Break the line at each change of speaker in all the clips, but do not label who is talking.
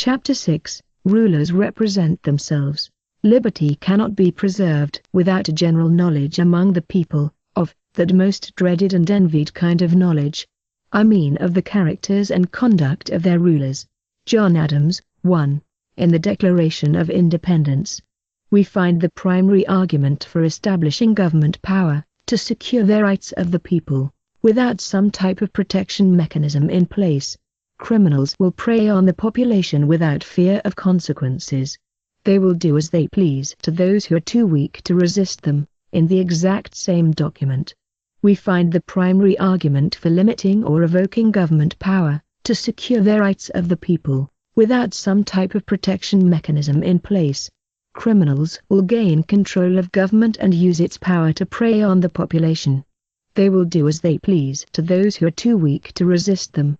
Chapter 6, Rulers represent themselves. Liberty cannot be preserved without a general knowledge among the people, of that most dreaded and envied kind of knowledge. I mean of the characters and conduct of their rulers. John Adams, 1. In the Declaration of Independence, we find the primary argument for establishing government power, to secure the rights of the people. Without some type of protection mechanism in place, criminals will prey on the population without fear of consequences. They will do as they please to those who are too weak to resist them. In the exact same document, we find the primary argument for limiting or revoking government power, to secure the rights of the people. Without some type of protection mechanism in place, criminals will gain control of government and use its power to prey on the population. They will do as they please to those who are too weak to resist them.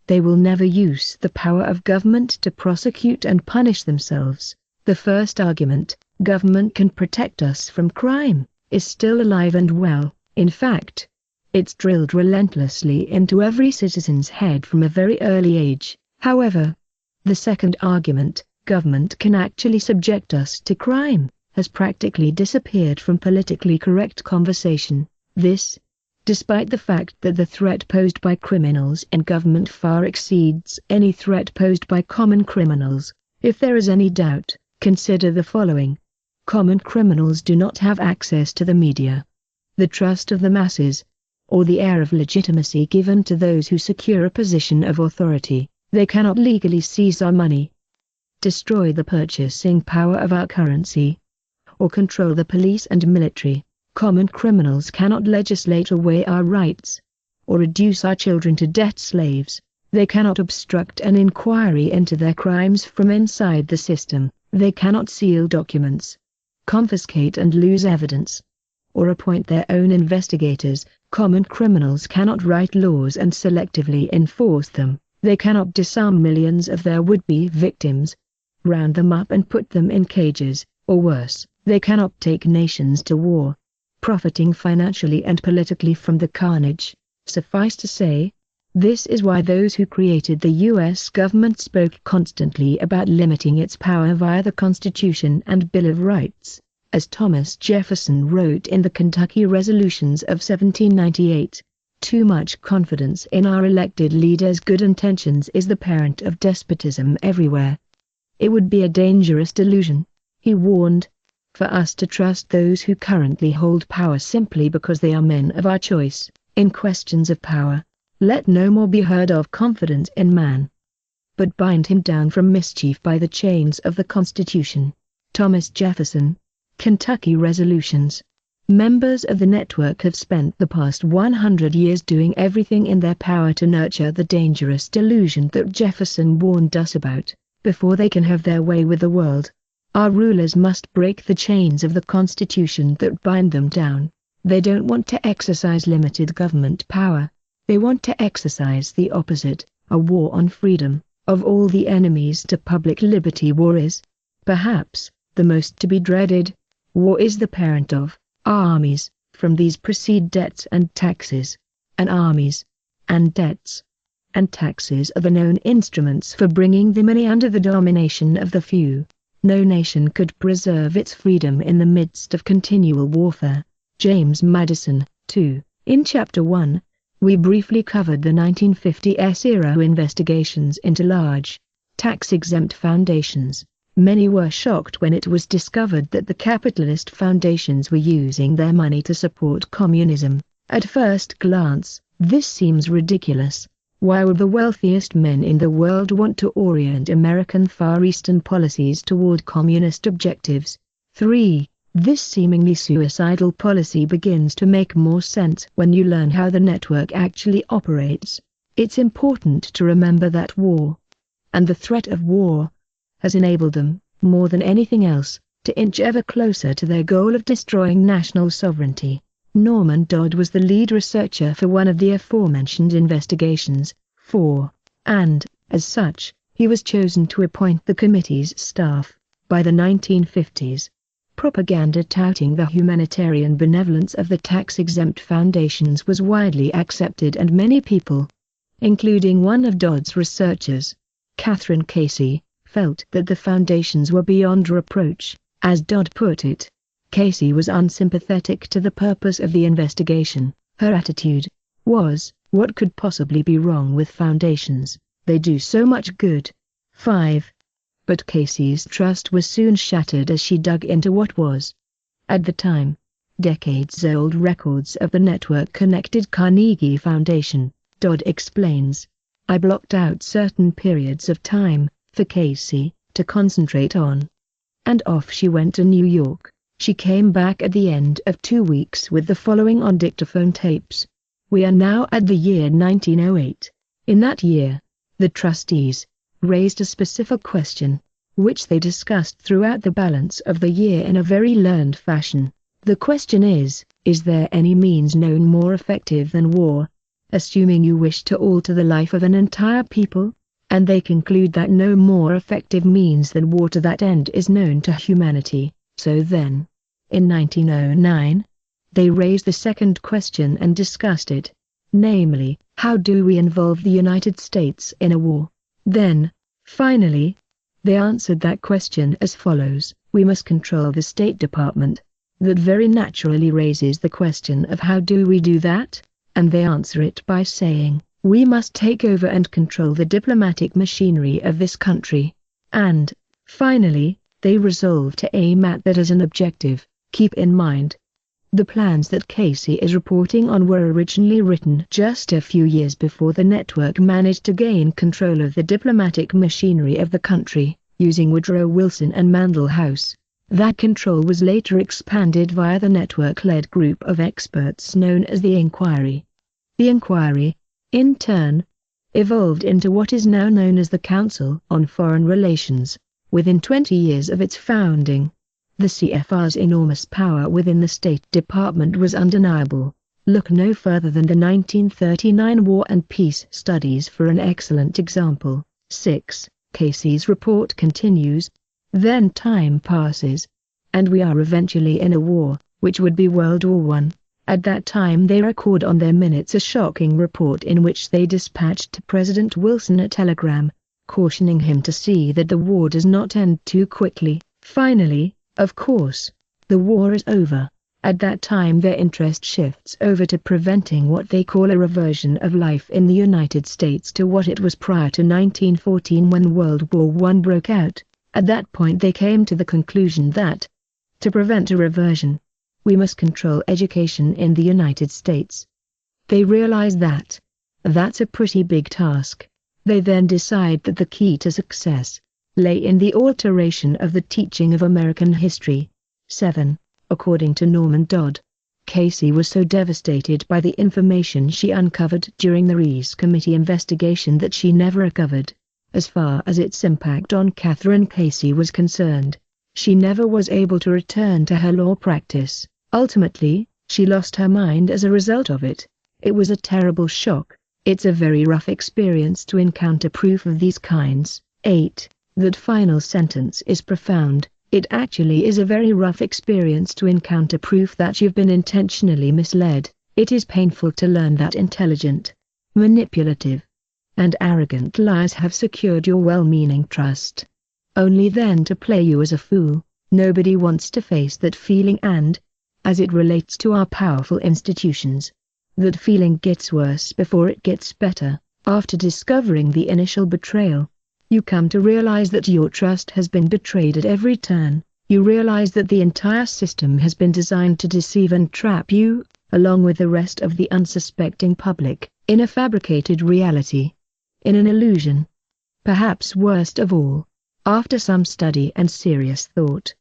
They will never use the power of government to prosecute and punish themselves. The first argument, government can protect us from crime, is still alive and well. In fact, it's drilled relentlessly into every citizen's head from a very early age. However, the second argument, government can actually subject us to crime, has practically disappeared from politically correct conversation. This, despite the fact that the threat posed by criminals in government far exceeds any threat posed by common criminals. If there is any doubt, consider the following. Common criminals do not have access to the media, the trust of the masses, or the air of legitimacy given to those who secure a position of authority. They cannot legally seize our money, destroy the purchasing power of our currency, or control the police and military. Common criminals cannot legislate away our rights, or reduce our children to debt slaves. They cannot obstruct an inquiry into their crimes from inside the system. They cannot seal documents, confiscate and lose evidence, or appoint their own investigators. Common criminals cannot write laws and selectively enforce them. They cannot disarm millions of their would-be victims, round them up and put them in cages, or worse, they cannot take nations to war, profiting financially and politically from the carnage. Suffice to say, this is why those who created the U.S. government spoke constantly about limiting its power via the Constitution and Bill of Rights. As Thomas Jefferson wrote in the Kentucky Resolutions of 1798, too much confidence in our elected leaders' good intentions is the parent of despotism everywhere. It would be a dangerous delusion, he warned, for us to trust those who currently hold power simply because they are men of our choice. In questions of power, let no more be heard of confidence in man, but bind him down from mischief by the chains of the Constitution. Thomas Jefferson, Kentucky Resolutions. Members of the network have spent the past 100 years doing everything in their power to nurture the dangerous delusion that Jefferson warned us about. Before they can have their way with the world, our rulers must break the chains of the Constitution that bind them down. They don't want to exercise limited government power. They want to exercise the opposite, a war on freedom. Of all the enemies to public liberty, war is, perhaps, the most to be dreaded. War is the parent of armies. From these proceed debts and taxes, and armies, and debts, and taxes are the known instruments for bringing the many under the domination of the few. No nation could preserve its freedom in the midst of continual warfare. James Madison, 2. In Chapter 1, we briefly covered the 1950s era investigations into large, tax-exempt foundations. Many were shocked when it was discovered that the capitalist foundations were using their money to support communism. At first glance, this seems ridiculous. Why would the wealthiest men in the world want to orient American Far Eastern policies toward communist objectives? 3. This seemingly suicidal policy begins to make more sense when you learn how the network actually operates. It's important to remember that war, and the threat of war, has enabled them, more than anything else, to inch ever closer to their goal of destroying national sovereignty. Norman Dodd was the lead researcher for one of the aforementioned investigations, 4, and, as such, he was chosen to appoint the committee's staff. By the 1950s, propaganda touting the humanitarian benevolence of the tax-exempt foundations was widely accepted, and many people, including one of Dodd's researchers, Catherine Casey, felt that the foundations were beyond reproach, as Dodd put it. Casey was unsympathetic to the purpose of the investigation. Her attitude was, what could possibly be wrong with foundations? They do so much good. 5. But Casey's trust was soon shattered as she dug into what was, at the time, decades-old records of the network-connected Carnegie Foundation. Dodd explains, I blocked out certain periods of time for Casey to concentrate on. And off she went to New York. She came back at the end of 2 weeks with the following on dictaphone tapes. We are now at the year 1908. In that year, the trustees raised a specific question, which they discussed throughout the balance of the year in a very learned fashion. The question is there any means known more effective than war, assuming you wish to alter the life of an entire people? And they conclude that no more effective means than war to that end is known to humanity. So then, in 1909, they raised the second question and discussed it, namely, how do we involve the United States in a war? Then, finally, they answered that question as follows: we must control the State Department. That very naturally raises the question of how do we do that? And they answer it by saying, we must take over and control the diplomatic machinery of this country. And, finally, they resolve to aim at that as an objective. Keep in mind, the plans that Casey is reporting on were originally written just a few years before the network managed to gain control of the diplomatic machinery of the country, using Woodrow Wilson and Mandel House. That control was later expanded via the network-led group of experts known as the Inquiry. The Inquiry, in turn, evolved into what is now known as the Council on Foreign Relations. Within 20 years of its founding, the CFR's enormous power within the State Department was undeniable. Look no further than the 1939 War and Peace Studies for an excellent example. 6. Casey's report continues. Then time passes, and we are eventually in a war, which would be World War I. At that time they record on their minutes a shocking report in which they dispatched to President Wilson a telegram, cautioning him to see that the war does not end too quickly. Finally, of course, the war is over. At that time their interest shifts over to preventing what they call a reversion of life in the United States to what it was prior to 1914 when World War I broke out. At that point they came to the conclusion that, to prevent a reversion, we must control education in the United States. They realize that that's a pretty big task. They then decide that the key to success lay in the alteration of the teaching of American history. 7. According to Norman Dodd, Casey was so devastated by the information she uncovered during the Rees Committee investigation that she never recovered. As far as its impact on Catherine Casey was concerned, she never was able to return to her law practice. Ultimately, she lost her mind as a result of it. It was a terrible shock. It's a very rough experience to encounter proof of these kinds. 8. That final sentence is profound. It actually is a very rough experience to encounter proof that you've been intentionally misled. It is painful to learn that intelligent, manipulative, and arrogant lies have secured your well-meaning trust, only then to play you as a fool. Nobody wants to face that feeling, and, as it relates to our powerful institutions, that feeling gets worse before it gets better. After discovering the initial betrayal, you come to realize that your trust has been betrayed at every turn. You realize that the entire system has been designed to deceive and trap you, along with the rest of the unsuspecting public, in a fabricated reality, in an illusion. Perhaps worst of all, after some study and serious thought,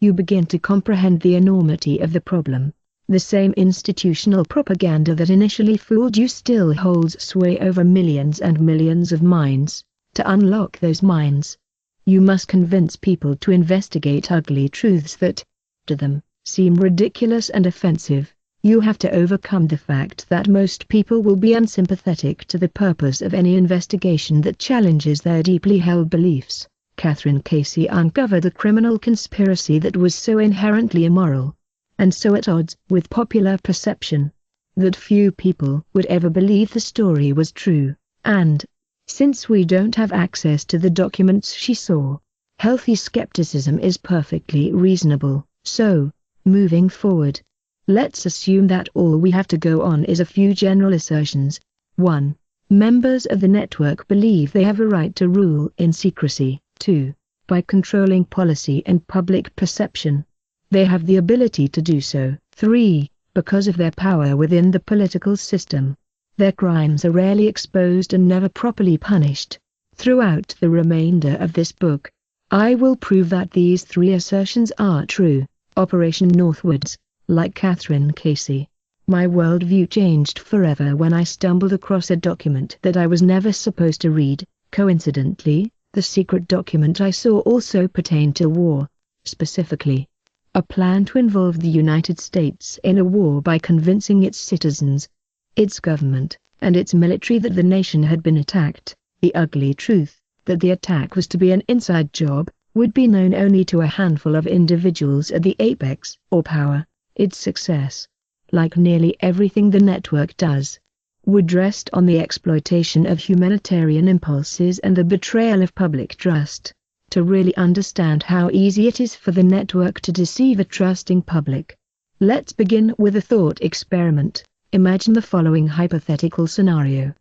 you begin to comprehend the enormity of the problem. The same institutional propaganda that initially fooled you still holds sway over millions and millions of minds. To unlock those minds, you must convince people to investigate ugly truths that, to them, seem ridiculous and offensive. You have to overcome the fact that most people will be unsympathetic to the purpose of any investigation that challenges their deeply held beliefs. Catherine Casey uncovered a criminal conspiracy that was so inherently immoral, and so at odds with popular perception, that few people would ever believe the story was true. And, since we don't have access to the documents she saw, Healthy skepticism is perfectly reasonable. So, moving forward, let's assume that all we have to go on is a few general assertions. 1. Members of the network believe they have a right to rule in secrecy. 2. By controlling policy and public perception, they have the ability to do so. 3. Because of their power within the political system, their crimes are rarely exposed and never properly punished. Throughout the remainder of this book, I will prove that these three assertions are true. Operation Northwards. Like Catherine Casey, my worldview changed forever when I stumbled across a document that I was never supposed to read. Coincidentally, the secret document I saw also pertained to war. Specifically, a plan to involve the United States in a war by convincing its citizens, its government, and its military that the nation had been attacked. The ugly truth, that the attack was to be an inside job, would be known only to a handful of individuals at the apex or power. Its success, like nearly everything the network does, would rest on the exploitation of humanitarian impulses and the betrayal of public trust. To really understand how easy it is for the network to deceive a trusting public, let's begin with a thought experiment. Imagine the following hypothetical scenario.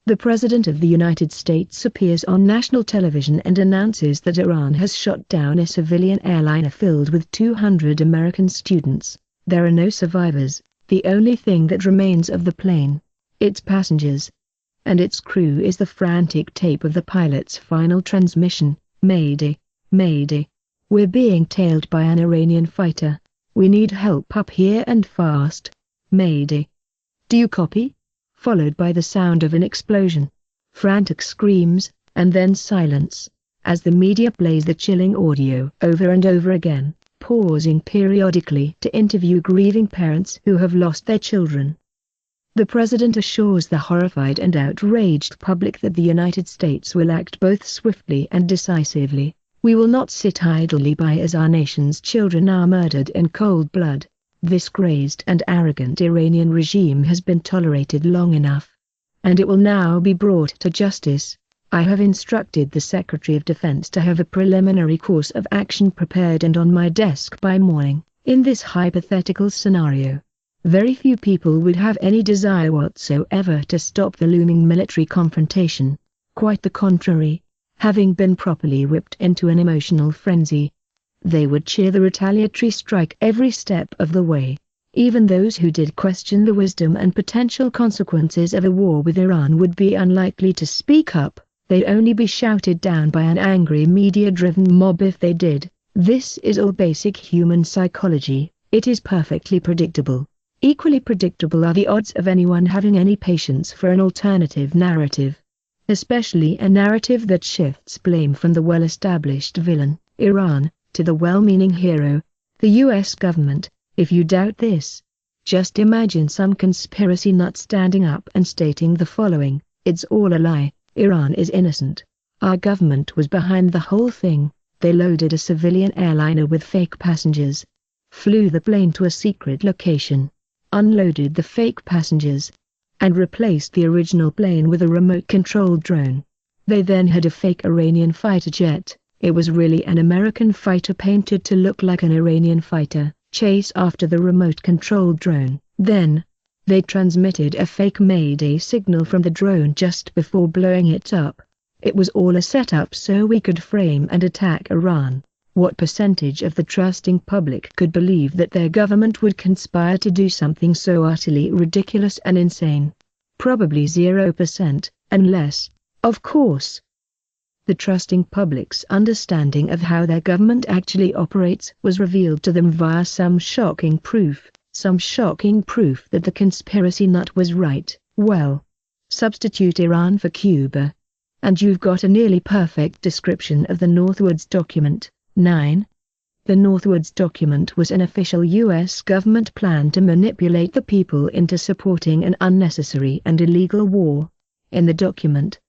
The President of the United States appears on national television and announces that Iran has shot down a civilian airliner filled with 200 American students. There are no survivors. The only thing that remains of the plane, its passengers, and its crew is the frantic tape of the pilot's final transmission. Mayday, Mayday. We're being tailed by an Iranian fighter. We need help up here and fast. Mayday. Do you copy? Followed by the sound of an explosion, frantic screams, and then silence, as the media plays the chilling audio over and over again, pausing periodically to interview grieving parents who have lost their children. The President assures the horrified and outraged public that the United States will act both swiftly and decisively. We will not sit idly by as our nation's children are murdered in cold blood. This crazed and arrogant Iranian regime has been tolerated long enough, and it will now be brought to justice. I have instructed the Secretary of Defense to have a preliminary course of action prepared and on my desk by morning. In this hypothetical scenario, very few people would have any desire whatsoever to stop the looming military confrontation. Quite the contrary, having been properly whipped into an emotional frenzy, they would cheer the retaliatory strike every step of the way. Even those who did question the wisdom and potential consequences of a war with Iran would be unlikely to speak up. They'd only be shouted down by an angry media-driven mob if they did. This is all basic human psychology. It is perfectly predictable. Equally predictable are the odds of anyone having any patience for an alternative narrative, especially a narrative that shifts blame from the well-established villain, Iran, to the well-meaning hero, the US government. If you doubt this, just imagine some conspiracy nut standing up and stating the following: it's all a lie, Iran is innocent. Our government was behind the whole thing. They loaded a civilian airliner with fake passengers, flew the plane to a secret location, unloaded the fake passengers, and replaced the original plane with a remote-controlled drone. They then had a fake Iranian fighter jet. It was really an American fighter painted to look like an Iranian fighter, chase after the remote-controlled drone. Then, they transmitted a fake Mayday signal from the drone just before blowing it up. It was all a setup so we could frame and attack Iran. What percentage of the trusting public could believe that their government would conspire to do something so utterly ridiculous and insane? Probably 0%, unless, of course, the trusting public's understanding of how their government actually operates was revealed to them via some shocking proof that the conspiracy nut was right. Well, substitute Iran for Cuba, and you've got a nearly perfect description of the Northwards document. 9. The Northwards document was an official U.S. government plan to manipulate the people into supporting an unnecessary and illegal war. In the document,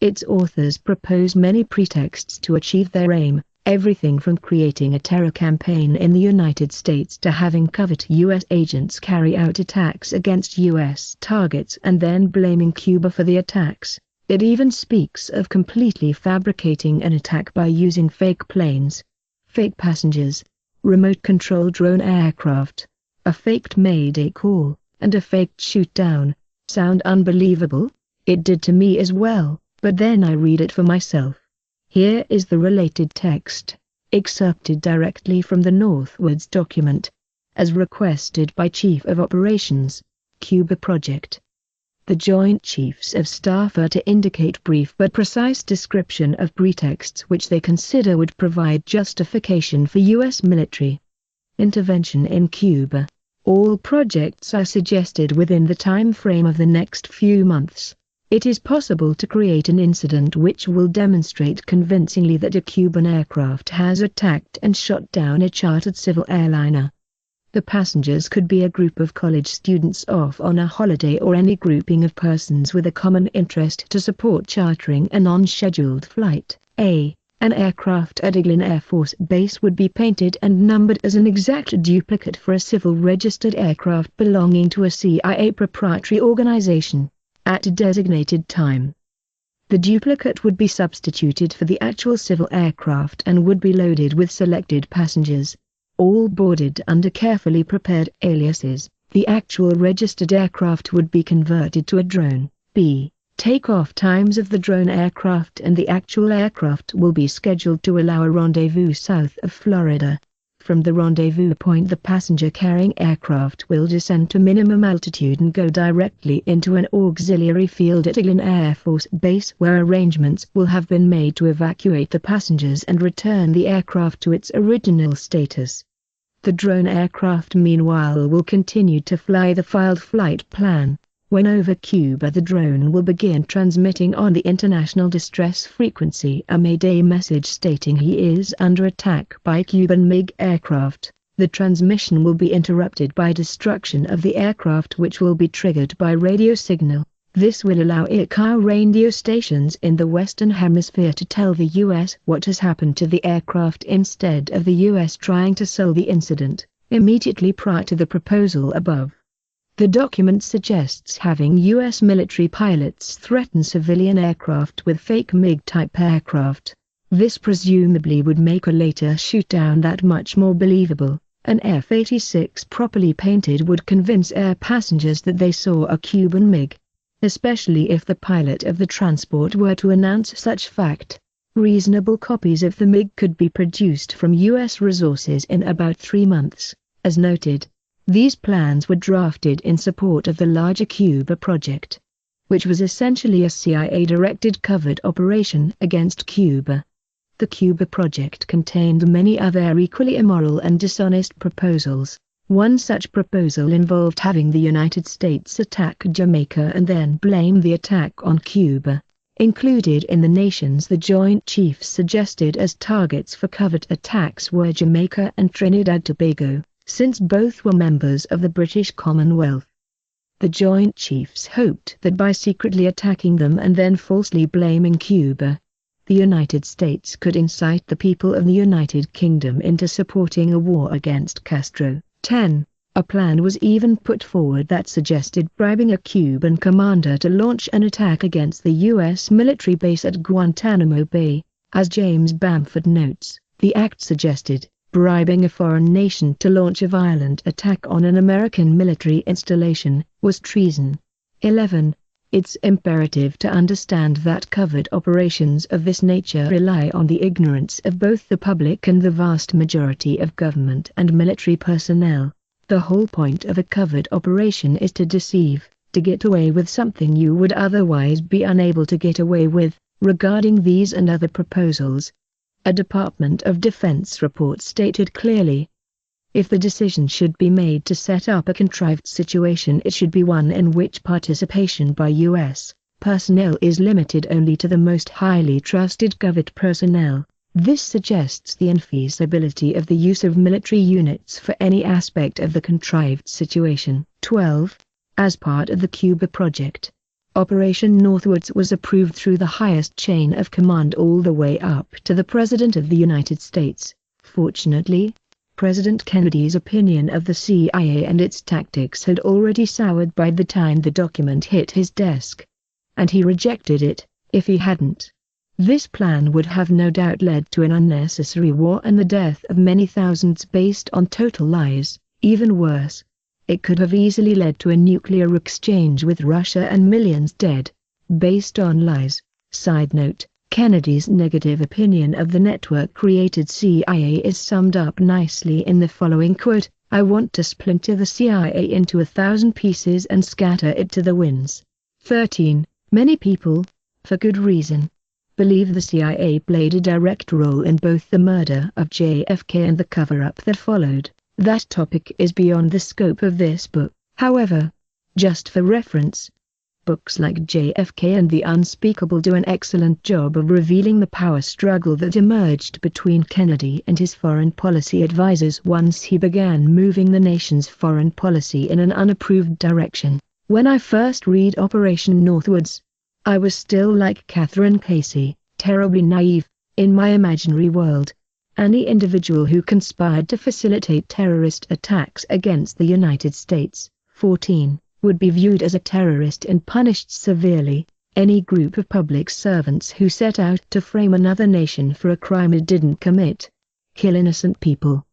its authors propose many pretexts to achieve their aim, everything from creating a terror campaign in the United States to having covert U.S. agents carry out attacks against U.S. targets and then blaming Cuba for the attacks. It even speaks of completely fabricating an attack by using fake planes, fake passengers, remote-controlled drone aircraft, a faked mayday call, and a faked shoot-down. Sound unbelievable? It did to me as well, but then I read it for myself. Here is the related text, excerpted directly from the Northwoods document, as requested by Chief of Operations, Cuba Project. The Joint Chiefs of Staff are to indicate brief but precise description of pretexts which they consider would provide justification for U.S. military intervention in Cuba. All projects are suggested within the time frame of the next few months. It is possible to create an incident which will demonstrate convincingly that a Cuban aircraft has attacked and shot down a chartered civil airliner. The passengers could be a group of college students off on a holiday or any grouping of persons with a common interest to support chartering a non-scheduled flight. An aircraft at Eglin Air Force Base would be painted and numbered as an exact duplicate for a civil registered aircraft belonging to a CIA proprietary organization, at a designated time. The duplicate would be substituted for the actual civil aircraft and would be loaded with selected passengers, all boarded under carefully prepared aliases. The actual registered aircraft would be converted to a drone. Takeoff times of the drone aircraft and the actual aircraft will be scheduled to allow a rendezvous south of Florida. From the rendezvous point the passenger-carrying aircraft will descend to minimum altitude and go directly into an auxiliary field at Eglin Air Force Base where arrangements will have been made to evacuate the passengers and return the aircraft to its original status. The drone aircraft meanwhile will continue to fly the filed flight plan. When over Cuba the drone will begin transmitting on the international distress frequency a mayday message stating he is under attack by Cuban MiG aircraft. The transmission will be interrupted by destruction of the aircraft which will be triggered by radio signal. This will allow ICAO radio stations in the Western Hemisphere to tell the U.S. what has happened to the aircraft instead of the U.S. trying to solve the incident, immediately prior to the proposal above. The document suggests having U.S. military pilots threaten civilian aircraft with fake MiG-type aircraft. This presumably would make a later shoot-down that much more believable. An F-86 properly painted would convince air passengers that they saw a Cuban MiG, especially if the pilot of the transport were to announce such fact. Reasonable copies of the MiG could be produced from U.S. resources in about 3 months, as noted. These plans were drafted in support of the larger Cuba project, which was essentially a CIA-directed covert operation against Cuba. The Cuba project contained many other equally immoral and dishonest proposals. One such proposal involved having the United States attack Jamaica and then blame the attack on Cuba. Included in the nations the Joint Chiefs suggested as targets for covert attacks were Jamaica and Trinidad-Tobago, since both were members of the British Commonwealth. The Joint Chiefs hoped that by secretly attacking them and then falsely blaming Cuba, the United States could incite the people of the United Kingdom into supporting a war against Castro. 10. A plan was even put forward that suggested bribing a Cuban commander to launch an attack against the U.S. military base at Guantanamo Bay. As James Bamford notes, the act suggested bribing a foreign nation to launch a violent attack on an American military installation was treason. 11. It's imperative to understand that covert operations of this nature rely on the ignorance of both the public and the vast majority of government and military personnel. The whole point of a covert operation is to deceive, to get away with something you would otherwise be unable to get away with. Regarding these and other proposals, a Department of Defense report stated clearly, if the decision should be made to set up a contrived situation, it should be one in which participation by U.S. personnel is limited only to the most highly trusted covert personnel. This suggests the infeasibility of the use of military units for any aspect of the contrived situation. 12. As part of the Cuba project, Operation Northwoods was approved through the highest chain of command all the way up to the President of the United States. Fortunately, President Kennedy's opinion of the CIA and its tactics had already soured by the time the document hit his desk, and he rejected it. If he hadn't, this plan would have no doubt led to an unnecessary war and the death of many thousands based on total lies. Even worse, it could have easily led to a nuclear exchange with Russia and millions dead, based on lies. Side note, Kennedy's negative opinion of the network-created CIA is summed up nicely in the following quote: "I want to splinter the CIA into 1,000 pieces and scatter it to the winds." 13. Many people, for good reason, believe the CIA played a direct role in both the murder of JFK and the cover-up that followed. That topic is beyond the scope of this book. However, just for reference, books like JFK and The Unspeakable do an excellent job of revealing the power struggle that emerged between Kennedy and his foreign policy advisors once he began moving the nation's foreign policy in an unapproved direction. When I first read Operation Northwoods, I was still like Catherine Casey, terribly naive. In my imaginary world, any individual who conspired to facilitate terrorist attacks against the United States, 14, would be viewed as a terrorist and punished severely. Any group of public servants who set out to frame another nation for a crime it didn't commit, kill innocent people,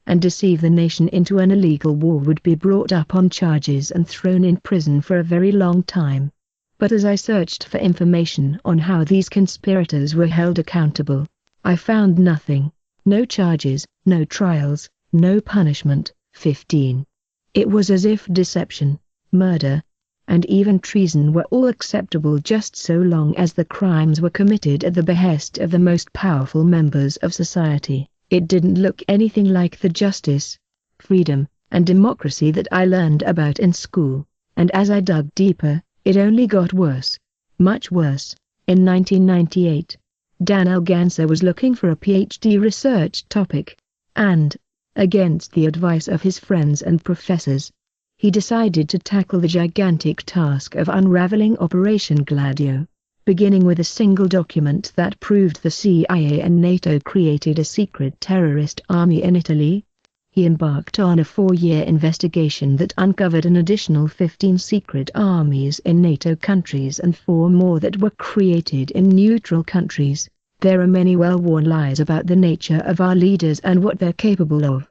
and deceive the nation into an illegal war would be brought up on charges and thrown in prison for a very long time. But as I searched for information on how these conspirators were held accountable, I found nothing. No charges, no trials, no punishment. 15. It was as if deception, murder, and even treason were all acceptable just so long as the crimes were committed at the behest of the most powerful members of society. It didn't look anything like the justice, freedom, and democracy that I learned about in school, and as I dug deeper, it only got worse, much worse. In 1998, Daniel Ganser was looking for a PhD research topic, and, against the advice of his friends and professors, he decided to tackle the gigantic task of unraveling Operation Gladio, beginning with a single document that proved the CIA and NATO created a secret terrorist army in Italy. He embarked on a 4-year investigation that uncovered an additional 15 secret armies in NATO countries and 4 more that were created in neutral countries. There are many well-worn lies about the nature of our leaders and what they're capable of.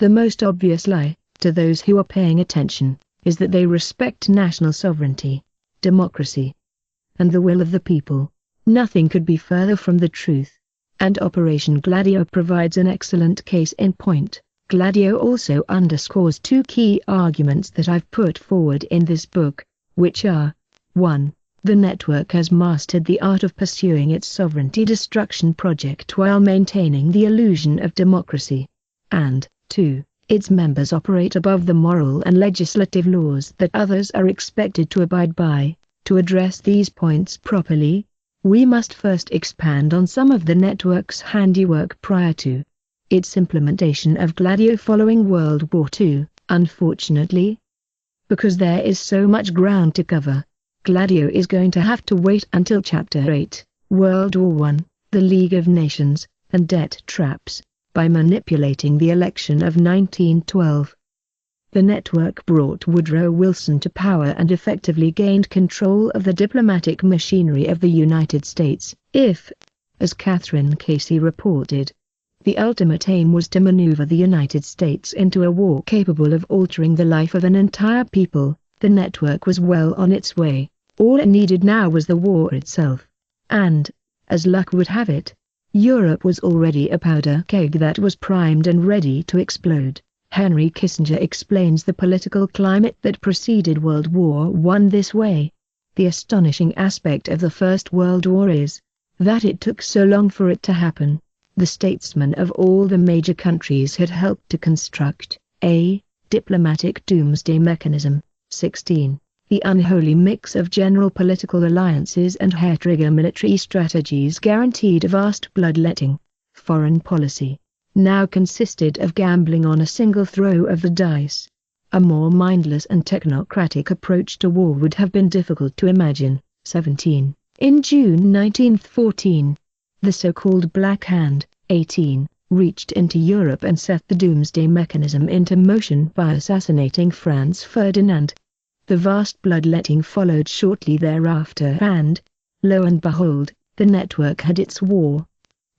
The most obvious lie, to those who are paying attention, is that they respect national sovereignty, democracy, and the will of the people. Nothing could be further from the truth. And Operation Gladio provides an excellent case in point. Gladio also underscores 2 key arguments that I've put forward in this book, which are: 1. The network has mastered the art of pursuing its sovereignty destruction project while maintaining the illusion of democracy. And, 2. Its members operate above the moral and legislative laws that others are expected to abide by. To address these points properly, we must first expand on some of the network's handiwork prior to its implementation of Gladio following World War II. Unfortunately, because there is so much ground to cover, Gladio is going to have to wait until Chapter 8, World War I, the League of Nations, and Debt Traps. By manipulating the election of 1912, the network brought Woodrow Wilson to power and effectively gained control of the diplomatic machinery of the United States. If, as Catherine Casey reported, the ultimate aim was to maneuver the United States into a war capable of altering the life of an entire people, the network was well on its way. All it needed now was the war itself. And, as luck would have it, Europe was already a powder keg that was primed and ready to explode. Henry Kissinger explains the political climate that preceded World War I this way: the astonishing aspect of the First World War is that it took so long for it to happen. The statesmen of all the major countries had helped to construct a diplomatic doomsday mechanism. 16. The unholy mix of general political alliances and hair-trigger military strategies guaranteed vast bloodletting. Foreign policy now consisted of gambling on a single throw of the dice. A more mindless and technocratic approach to war would have been difficult to imagine. 17. In June 1914, the so-called Black Hand, 18, reached into Europe and set the doomsday mechanism into motion by assassinating Franz Ferdinand. The vast bloodletting followed shortly thereafter and, Lo and behold, the network had its war.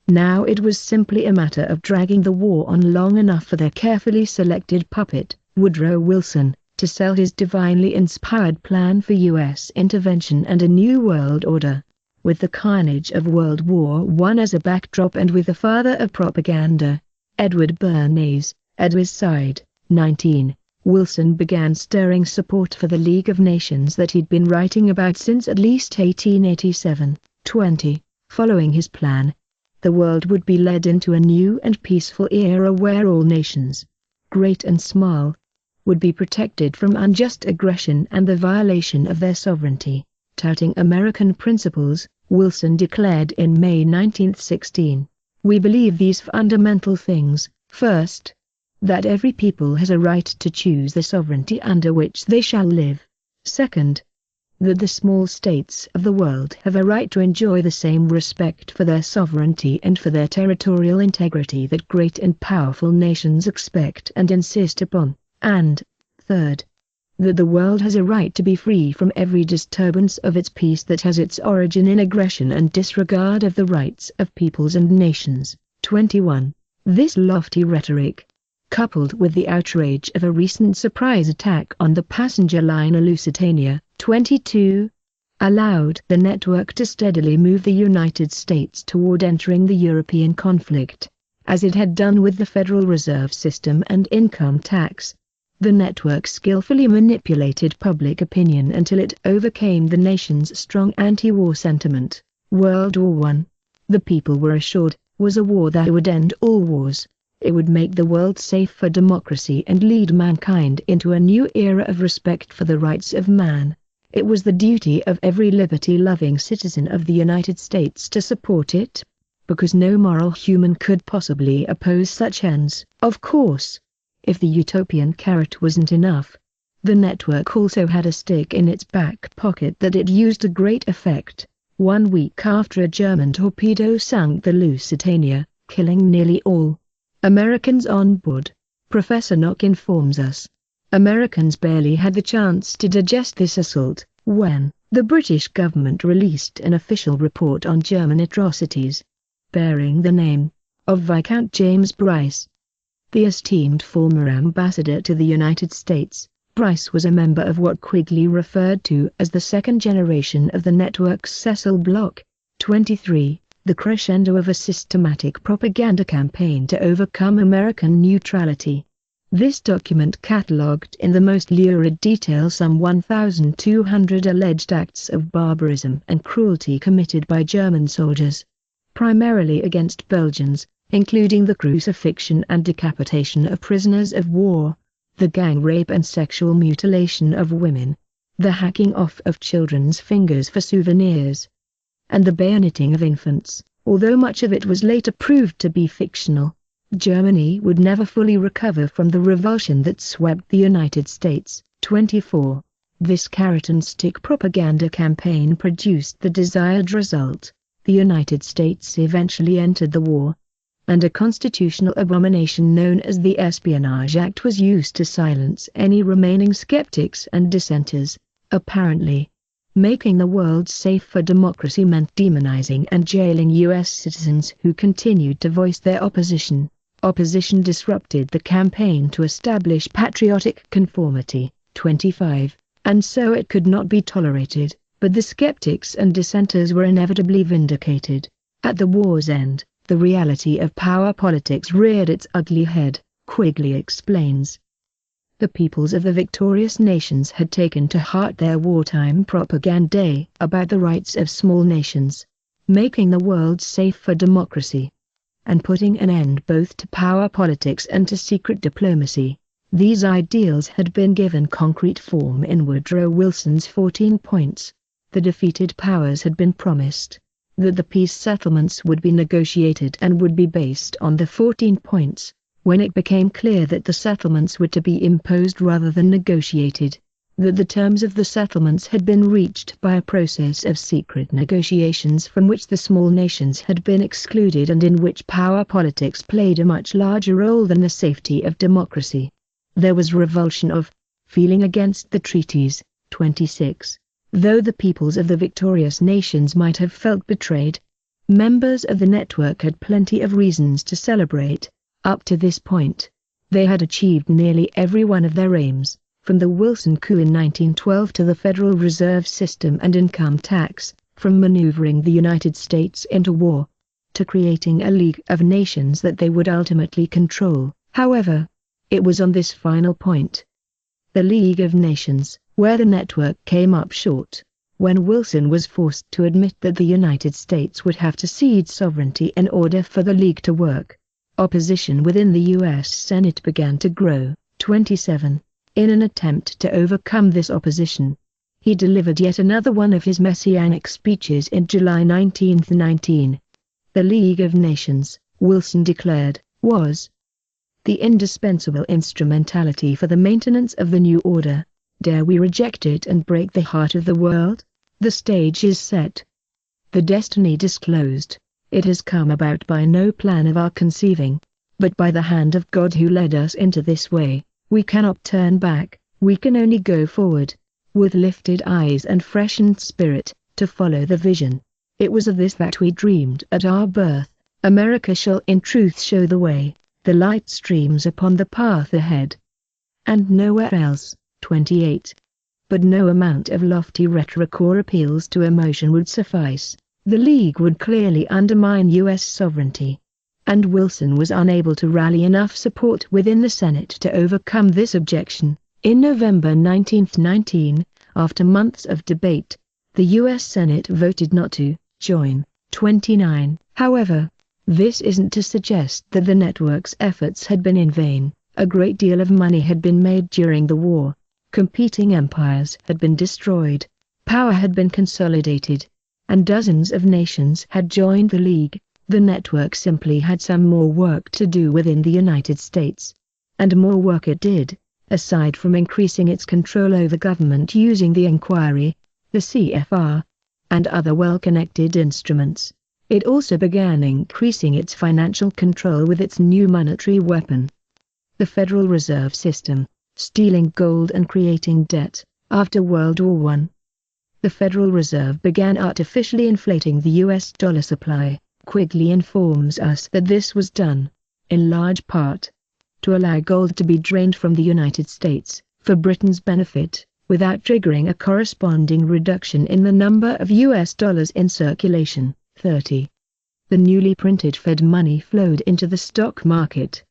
Now it was simply a matter of dragging the war on long enough for their carefully selected puppet, Woodrow Wilson, to sell his divinely inspired plan for U.S. intervention and a new world order. With the carnage of World War I as a backdrop and with the father of propaganda, Edward Bernays, at his side, 19, Wilson began stirring support for the League of Nations that he'd been writing about since at least 1887. 20. Following his plan, the world would be led into a new and peaceful era where all nations, great and small, would be protected from unjust aggression and the violation of their sovereignty. Touting American principles, Wilson declared in May 1916, "We believe these fundamental things, first, that every people has a right to choose the sovereignty under which they shall live. Second, that the small states of the world have a right to enjoy the same respect for their sovereignty and for their territorial integrity that great and powerful nations expect and insist upon. And, third, that the world has a right to be free from every disturbance of its peace that has its origin in aggression and disregard of the rights of peoples and nations." 21. This lofty rhetoric, coupled with the outrage of a recent surprise attack on the passenger liner Lusitania, 22, allowed the network to steadily move the United States toward entering the European conflict, as it had done with the Federal Reserve System and income tax. The network skillfully manipulated public opinion until it overcame the nation's strong anti-war sentiment. World War I, the people were assured, was a war that would end all wars. It would make the world safe for democracy and lead mankind into a new era of respect for the rights of man. It was the duty of every liberty-loving citizen of the United States to support it, because no moral human could possibly oppose such ends. Of course, if the utopian carrot wasn't enough, the network also had a stick in its back pocket that it used to great effect. 1 week after a German torpedo sunk the Lusitania, killing nearly all Americans on board, Professor Nock informs us, Americans barely had the chance to digest this assault, when the British government released an official report on German atrocities, bearing the name of Viscount James Bryce. The esteemed former ambassador to the United States, Bryce was a member of what Quigley referred to as the second generation of the network's Cecil Block. 23. The crescendo of a systematic propaganda campaign to overcome American neutrality. This document catalogued in the most lurid detail some 1,200 alleged acts of barbarism and cruelty committed by German soldiers, primarily against Belgians, including the crucifixion and decapitation of prisoners of war, the gang rape and sexual mutilation of women, the hacking off of children's fingers for souvenirs, and the bayoneting of infants. Although much of it was later proved to be fictional, Germany would never fully recover from the revulsion that swept the United States. 24. This carrot-and-stick propaganda campaign produced the desired result. The United States eventually entered the war, and a constitutional abomination known as the Espionage Act was used to silence any remaining skeptics and dissenters. Apparently, making the world safe for democracy meant demonizing and jailing U.S. citizens who continued to voice their opposition. Opposition disrupted the campaign to establish patriotic conformity. 25. And so it could not be tolerated, but the skeptics and dissenters were inevitably vindicated. At the war's end, the reality of power politics reared its ugly head, Quigley explains. The peoples of the victorious nations had taken to heart their wartime propaganda about the rights of small nations, making the world safe for democracy, and putting an end both to power politics and to secret diplomacy. These ideals had been given concrete form in Woodrow Wilson's 14 points. The defeated powers had been promised that the peace settlements would be negotiated and would be based on the 14 points. When it became clear that the settlements were to be imposed rather than negotiated, that the terms of the settlements had been reached by a process of secret negotiations from which the small nations had been excluded and in which power politics played a much larger role than the safety of democracy, there was revulsion of feeling against the treaties. 26. Though the peoples of the victorious nations might have felt betrayed, members of the network had plenty of reasons to celebrate. Up to this point, they had achieved nearly every one of their aims, from the Wilson coup in 1912 to the Federal Reserve System and income tax, from maneuvering the United States into war, to creating a League of Nations that they would ultimately control. However, it was on this final point, the League of Nations, where the network came up short, when Wilson was forced to admit that the United States would have to cede sovereignty in order for the League to work. Opposition within the U.S. Senate began to grow. 27. In an attempt to overcome this opposition, he delivered yet another one of his messianic speeches in July 1919. The League of Nations, Wilson declared, was the indispensable instrumentality for the maintenance of the new order. Dare we reject it and break the heart of the world? The stage is set. The destiny disclosed. It has come about by no plan of our conceiving, but by the hand of God who led us into this way. We cannot turn back, we can only go forward, with lifted eyes and freshened spirit, to follow the vision. It was of this that we dreamed at our birth. America shall in truth show the way, the light streams upon the path ahead, and nowhere else. 28. But no amount of lofty rhetoric or appeals to emotion would suffice. The League would clearly undermine U.S. sovereignty, and Wilson was unable to rally enough support within the Senate to overcome this objection. In November 1919, after months of debate, the U.S. Senate voted not to join. 29. However, this isn't to suggest that the network's efforts had been in vain. A great deal of money had been made during the war, competing empires had been destroyed, power had been consolidated, and dozens of nations had joined the League. The network simply had some more work to do within the United States. And more work it did, aside from increasing its control over government using the inquiry, the CFR, and other well-connected instruments. It also began increasing its financial control with its new monetary weapon, the Federal Reserve System, stealing gold and creating debt. After World War I, the Federal Reserve began artificially inflating the US dollar supply. Quigley informs us that this was done, in large part, to allow gold to be drained from the United States, for Britain's benefit, without triggering a corresponding reduction in the number of US dollars in circulation. 30. The newly printed Fed money flowed into the stock market,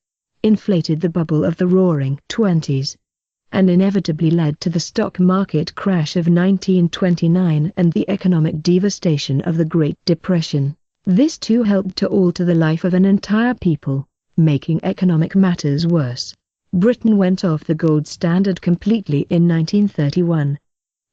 inflated the bubble of the Roaring '20s, and inevitably led to the stock market crash of 1929 and the economic devastation of the Great Depression. This too helped to alter the life of an entire people, making economic matters worse. Britain went off the gold standard completely in 1931,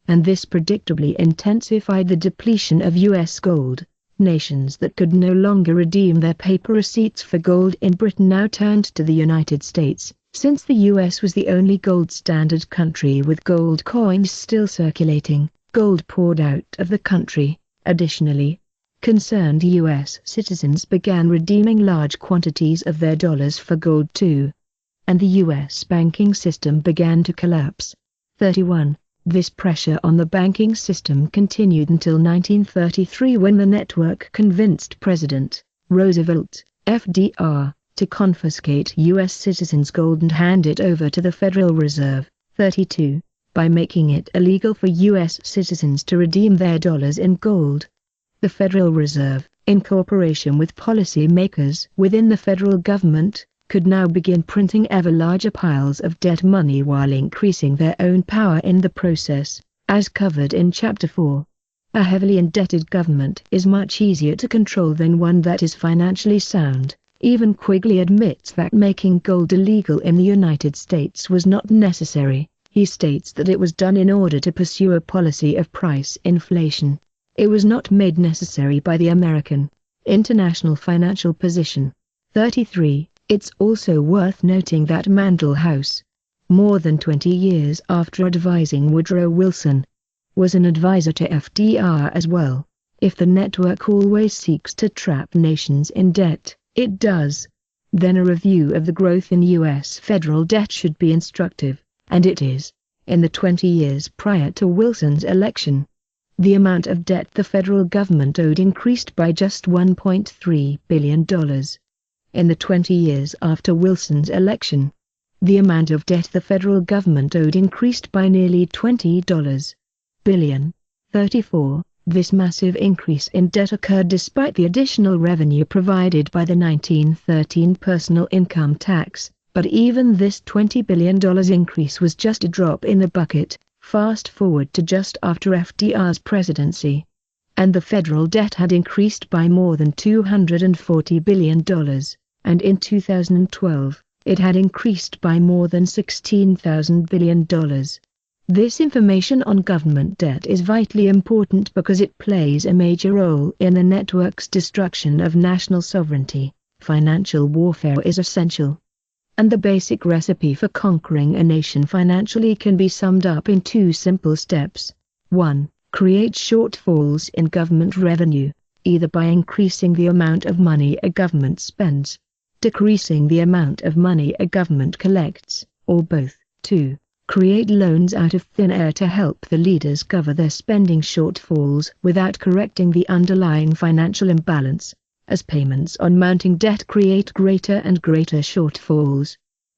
and this predictably intensified the depletion of US gold. Nations that could no longer redeem their paper receipts for gold in Britain now turned to the United States. Since the US was the only gold standard country with gold coins still circulating, gold poured out of the country. Additionally, concerned US citizens began redeeming large quantities of their dollars for gold too, and the US banking system began to collapse. 31. This pressure on the banking system continued until 1933 when the network convinced President Roosevelt, FDR, to confiscate U.S. citizens' gold and hand it over to the Federal Reserve. 32. By making it illegal for U.S. citizens to redeem their dollars in gold, the Federal Reserve, in cooperation with policy makers within the federal government, could now begin printing ever larger piles of debt money while increasing their own power in the process. As covered in Chapter 4, a heavily indebted government is much easier to control than one that is financially sound. Even Quigley admits that making gold illegal in the United States was not necessary. He states that it was done in order to pursue a policy of price inflation. It was not made necessary by the American international financial position. 33. It's also worth noting that Mandel House, more than 20 years after advising Woodrow Wilson, was an advisor to FDR as well. If the network always seeks to trap nations in debt, it does, then a review of the growth in U.S. federal debt should be instructive, and it is. In the 20 years prior to Wilson's election, The amount of debt the federal government owed increased by just $1.3 billion. In the 20 years after Wilson's election, the amount of debt the federal government owed increased by nearly $20 billion. 34. This massive increase in debt occurred despite the additional revenue provided by the 1913 personal income tax, but even this $20 billion increase was just a drop in the bucket. Fast forward to just after FDR's presidency, and the federal debt had increased by more than $240 billion, and in 2012, it had increased by more than $16,000 billion. This information on government debt is vitally important because it plays a major role in the network's destruction of national sovereignty. Financial warfare is essential, and the basic recipe for conquering a nation financially can be summed up in two simple steps. 1. Create shortfalls in government revenue, either by increasing the amount of money a government spends, decreasing the amount of money a government collects, or both. 2. Create loans out of thin air to help the leaders cover their spending shortfalls without correcting the underlying financial imbalance, as payments on mounting debt create greater and greater shortfalls.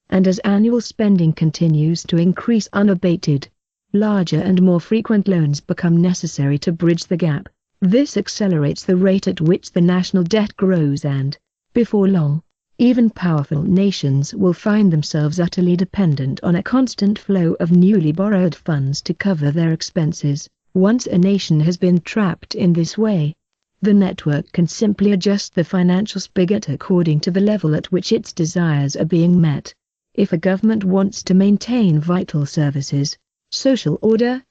And as annual spending continues to increase unabated, larger and more frequent loans become necessary to bridge the gap. This accelerates the rate at which the national debt grows and, before long, even powerful nations will find themselves utterly dependent on a constant flow of newly borrowed funds to cover their expenses. Once a nation has been trapped in this way, the network can simply adjust the financial spigot according to the level at which its desires are being met. If a government wants to maintain vital services, social order,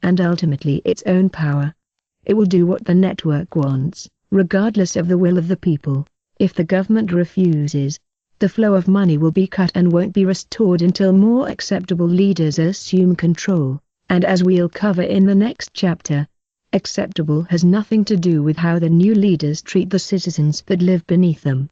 and ultimately its own power, it will do what the network wants, regardless of the will of the people. If the government refuses, the flow of money will be cut and won't be restored until more acceptable leaders assume control. And as we'll cover in the next chapter, acceptable has nothing to do with how the new leaders treat the citizens that live beneath them.